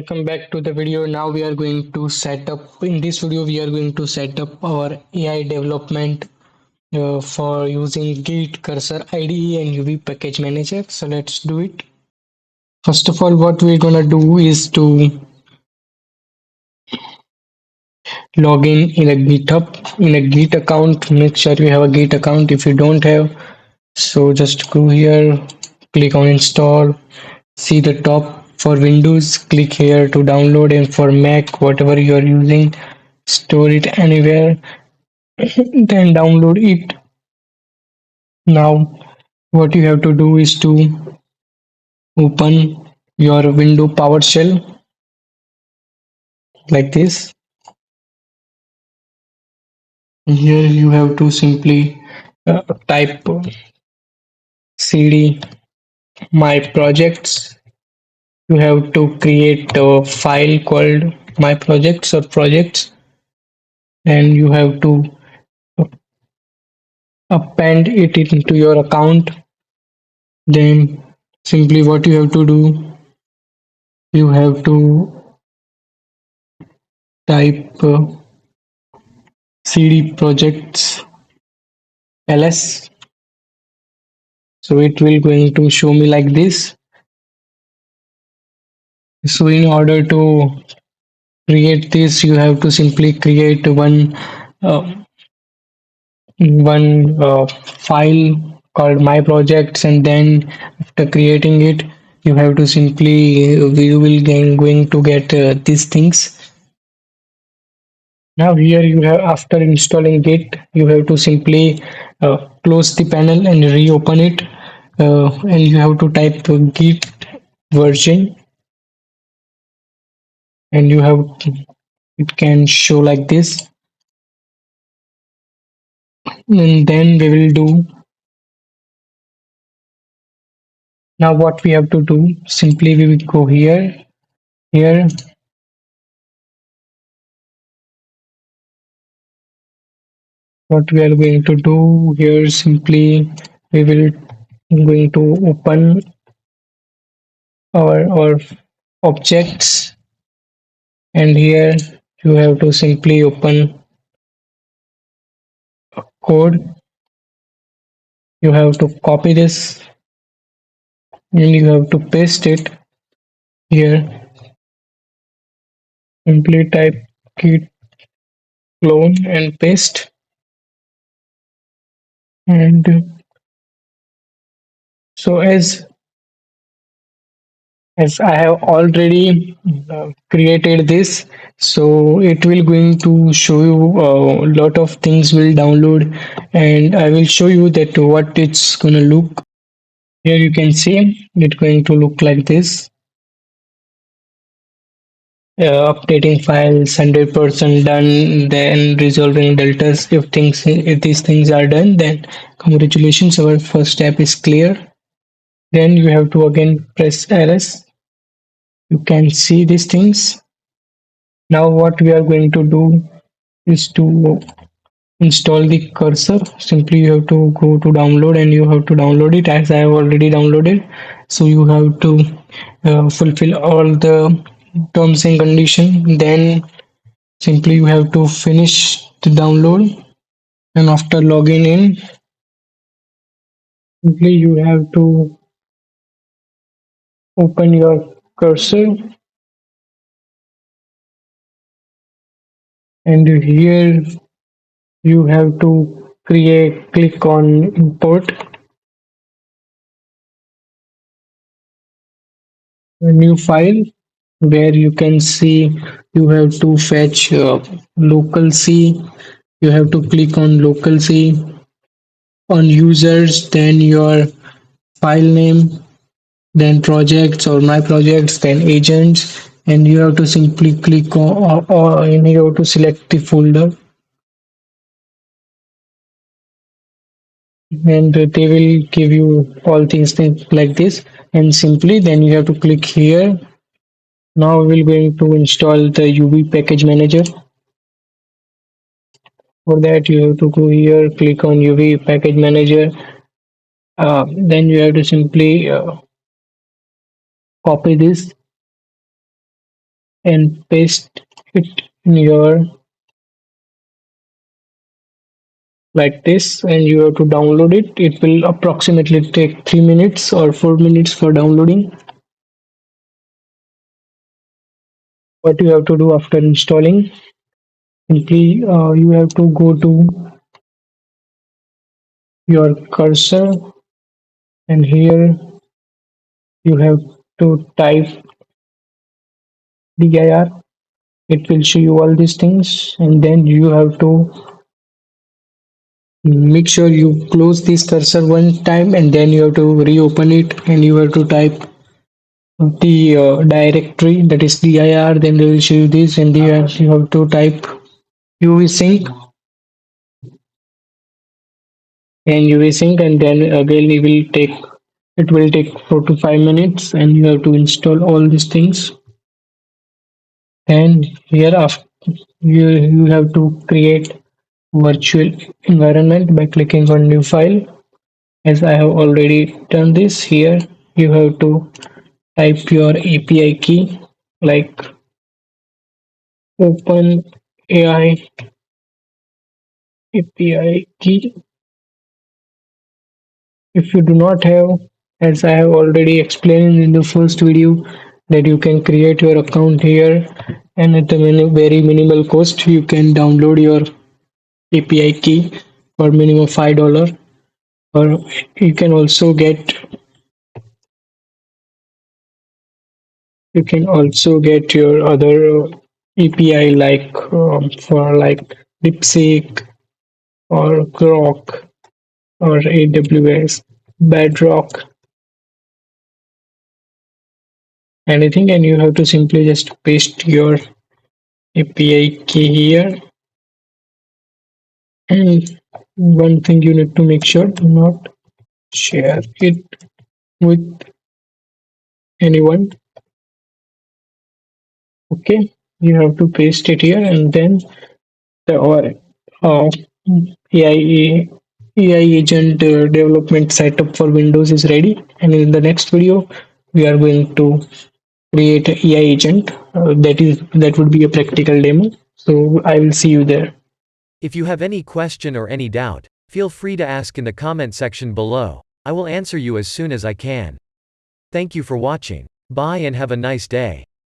Welcome back to the video. Now we are going to set up, in this video we are going to set up our AI development for using Git, Cursor, IDE and UV package manager. So let's do it. First of all, what we're gonna do is to log in a GitHub, in a Git account. Make sure you have a Git account. If you don't have, so just go here, click on install, see the top. For Windows, click here to download, and for Mac, whatever you are using, store it anywhere, then download it. Now what you have to do is to open your window PowerShell like this. Here you have to simply type cd my projects. You have to create a file called my projects or projects, and you have to append it into your account. Then simply what you have to do, you have to type cd projects ls. So it will going to show me like this. So in order to create this, you have to simply create uh, one file called my projects, and then after creating it, you have to simply we will going to get these things. Now here you have, after installing Git, you have to simply close the panel and reopen it, and you have to type Git version, and you have, it can show like this. And then we will do, now what we have to do, simply we will go here, what we are going to do here, simply we will going to open our objects, and here you have to simply open code. You have to copy this and you have to paste it here. Simply type git clone and paste. And so as I have already created this, so it will going to show you a lot of things will download, and I will show you that what it's gonna look. Here you can see it going to look like this. Updating files 100% done, then resolving deltas. If these things are done, then congratulations, our first step is clear. Then you have to again press ls. You can see these things. Now what we are going to do is to install the cursor. Simply you have to go to download and you have to download it, as I have already downloaded. So you have to fulfill all the terms and condition, then simply you have to finish the download, and after logging in, simply you have to open your cursor, and here you have to click on import a new file, where you can see you have to fetch local C. You have to click on local C, on users, then your file name, then projects or my projects, then agents, and you have to simply click on, and you have to select the folder, and they will give you all things like this, and simply then you have to click here. Now we're going to install the UV package manager. For that you have to go here, click on UV package manager, then you have to simply copy this and paste it in your like this, and you have to download it. It will approximately take 3 minutes or 4 minutes for downloading. What you have to do after installing, simply you have to go to your cursor, and here you have to type dir. It will show you all these things, and then you have to make sure you close this cursor one time, and then you have to reopen it, and you have to type the directory, that is dir. Then they will show you this, and here you have to type UV-sync and UV-sync, and then again it will take 4 to 5 minutes, and you have to install all these things. And here after you have to create virtual environment by clicking on new file. As I have already done this, here you have to type your API key like open AI API key. If you do not have, as I have already explained in the first video, that you can create your account here, and at a very minimal cost you can download your API key for minimum $5, or you can also get your other API like for like DeepSeek or Grok or AWS, Bedrock, anything, and you have to simply just paste your API key here. And one thing you need to make sure, do not share it with anyone. Okay, you have to paste it here, and then the uh, AI agent development setup for Windows is ready. And in the next video, we are going to create an AI agent. That would be a practical demo. So I will see you there. If you have any question or any doubt, feel free to ask in the comment section below. I will answer you as soon as I can. Thank you for watching. Bye and have a nice day.